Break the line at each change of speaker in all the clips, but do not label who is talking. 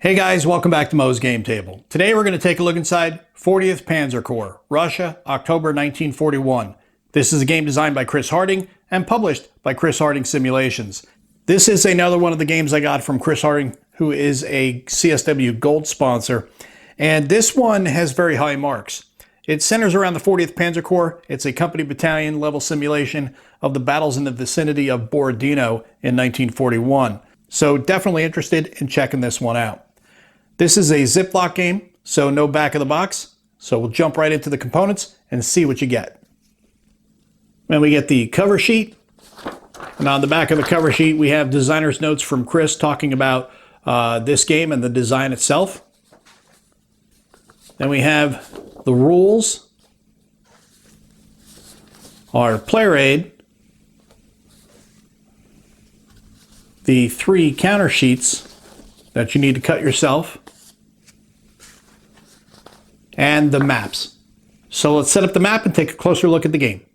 Hey guys, welcome back to Mo's Game Table. Today we're going to take a look inside 40th Panzer Korps, Russia, October 1941. This is a game designed by Chris Harding and published by Chris Harding Simulations. This is another one of the games I got from Chris Harding, who is a CSW Gold sponsor. And this one has very high marks. It centers around the 40th Panzer Korps. It's a company battalion level simulation of the battles in the vicinity of Borodino in 1941. So definitely interested in checking this one out. This is a Ziploc game, so no back of the box. So we'll jump right into the components and see what you get. Then we get the cover sheet. And on the back of the cover sheet, we have designer's notes from Chris talking about this game and the design itself. Then we have the rules, our player aid, the 3 counter sheets that you need to cut yourself, and the maps. So let's set up the map and take a closer look at the game.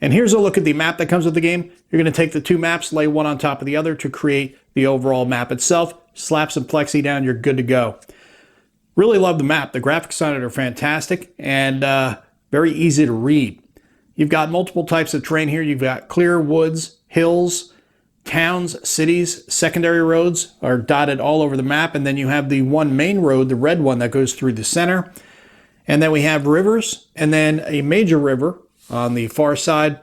And here's a look at the map that comes with the game. You're going to take the 2 maps, lay one on top of the other to create the overall map itself. Slap some plexi down, you're good to go. Really love the map. The graphics on it are fantastic and very easy to read. You've got multiple types of terrain here. You've got clear woods, hills, towns, cities, secondary roads are dotted all over the map, and then you have the one main road, the red one that goes through the center. And then we have rivers, and then a major river on the far side.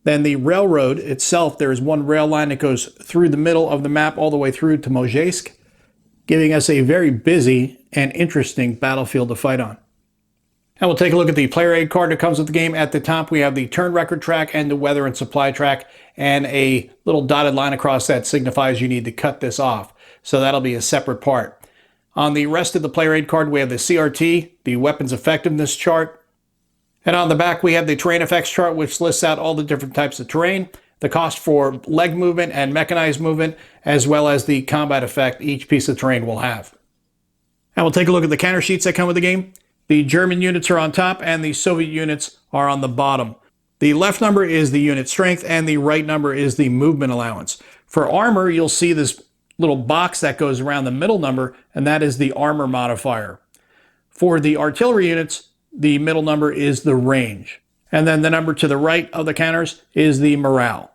Then the railroad itself, there is one rail line that goes through the middle of the map all the way through to Mojaisk, giving us a very busy and interesting battlefield to fight on. And we'll take a look at the player aid card that comes with the game. At the top, we have the turn record track and the weather and supply track, and a little dotted line across that signifies you need to cut this off. So that'll be a separate part. On the rest of the player aid card, we have the CRT, the weapons effectiveness chart. And on the back, we have the terrain effects chart, which lists out all the different types of terrain, the cost for leg movement and mechanized movement, as well as the combat effect each piece of terrain will have. And we'll take a look at the counter sheets that come with the game. The German units are on top and the Soviet units are on the bottom. The left number is the unit strength and the right number is the movement allowance. For armor, you'll see this little box that goes around the middle number, and that is the armor modifier. For the artillery units, the middle number is the range. And then the number to the right of the counters is the morale.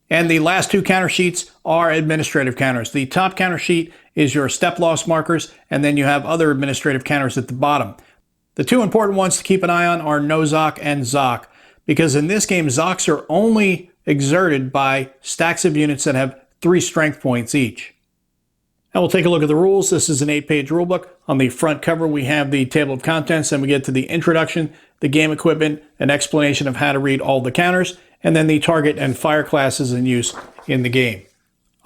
And the last 2 counter sheets are administrative counters. The top counter sheet is your step loss markers, and then you have other administrative counters at the bottom. The 2 important ones to keep an eye on are no ZOC and ZOC, because in this game, ZOCs are only exerted by stacks of units that have 3 strength points each. Now we'll take a look at the rules. This is an 8-page rulebook. On the front cover, we have the table of contents, and we get to the introduction, the game equipment, an explanation of how to read all the counters, and then the target and fire classes in use in the game.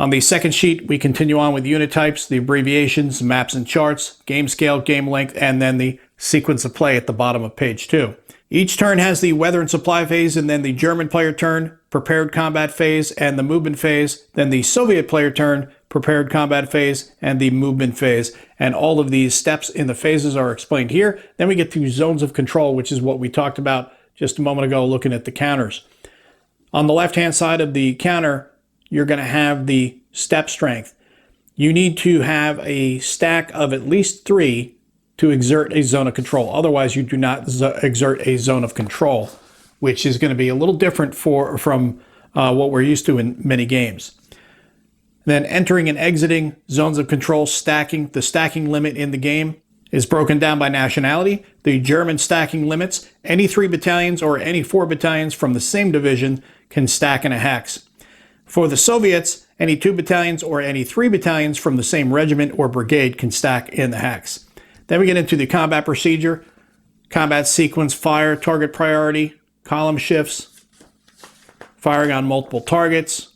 On the second sheet, we continue on with unit types, the abbreviations, maps and charts, game scale, game length, and then the sequence of play at the bottom of page 2. Each turn has the weather and supply phase, and then the German player turn, prepared combat phase, and the movement phase, then the Soviet player turn, prepared combat phase, and the movement phase. And all of these steps in the phases are explained here. Then we get to zones of control, which is what we talked about just a moment ago looking at the counters. On the left-hand side of the counter, you're going to have the step strength. You need to have a stack of at least 3 to exert a zone of control. Otherwise, you do not exert a zone of control, which is going to be a little different from what we're used to in many games. Then entering and exiting zones of control, stacking. The stacking limit in the game is broken down by nationality. The German stacking limits, any 3 battalions or any 4 battalions from the same division can stack in a hex. For the Soviets, any 2 battalions or any 3 battalions from the same regiment or brigade can stack in the hex. Then we get into the combat procedure, combat sequence, fire, target priority, column shifts, firing on multiple targets,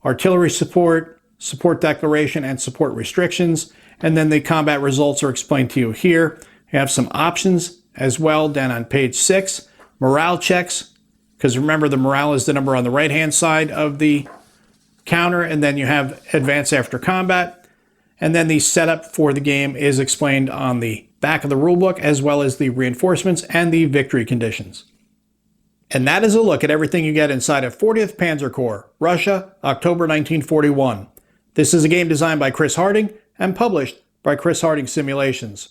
artillery support, support declaration, and support restrictions. And then the combat results are explained to you here. You have some options as well down on page 6. Morale checks, because remember the morale is the number on the right-hand side of the counter, and then you have advance after combat. And then the setup for the game is explained on the back of the rulebook, as well as the reinforcements and the victory conditions. And that is a look at everything you get inside of 40th Panzer Korps, Russia, October 1941. This is a game designed by Chris Harding and published by Chris Harding Simulations.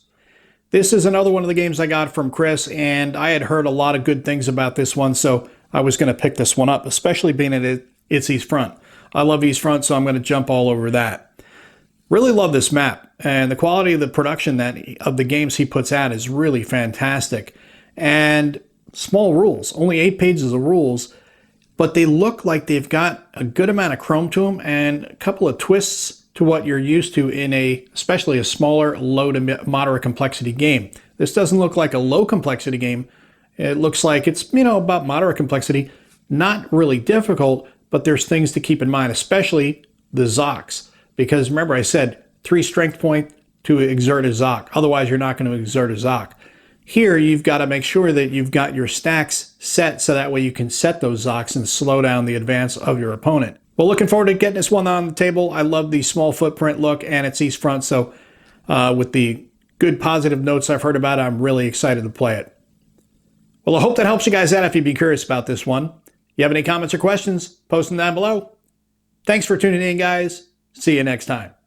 This is another one of the games I got from Chris, and I had heard a lot of good things about this one, so I was going to pick this one up, especially being it's East Front. I love East Front, so I'm going to jump all over that. Really love this map, and the quality of the production of the games he puts out is really fantastic. And small rules, only 8 pages of rules, but they look like they've got a good amount of chrome to them and a couple of twists to what you're used to in especially a smaller, low to moderate complexity game. This doesn't look like a low complexity game. It looks like it's, about moderate complexity. Not really difficult, but there's things to keep in mind, especially the Zocs. Because remember I said 3 strength point to exert a Zoc. Otherwise you're not going to exert a Zoc. Here, you've got to make sure that you've got your stacks set so that way you can set those Zocs and slow down the advance of your opponent. Well, looking forward to getting this one on the table. I love the small footprint look, and it's East Front, so with the good positive notes I've heard about it, I'm really excited to play it. Well, I hope that helps you guys out if you'd be curious about this one. You have any comments or questions, post them down below. Thanks for tuning in, guys. See you next time.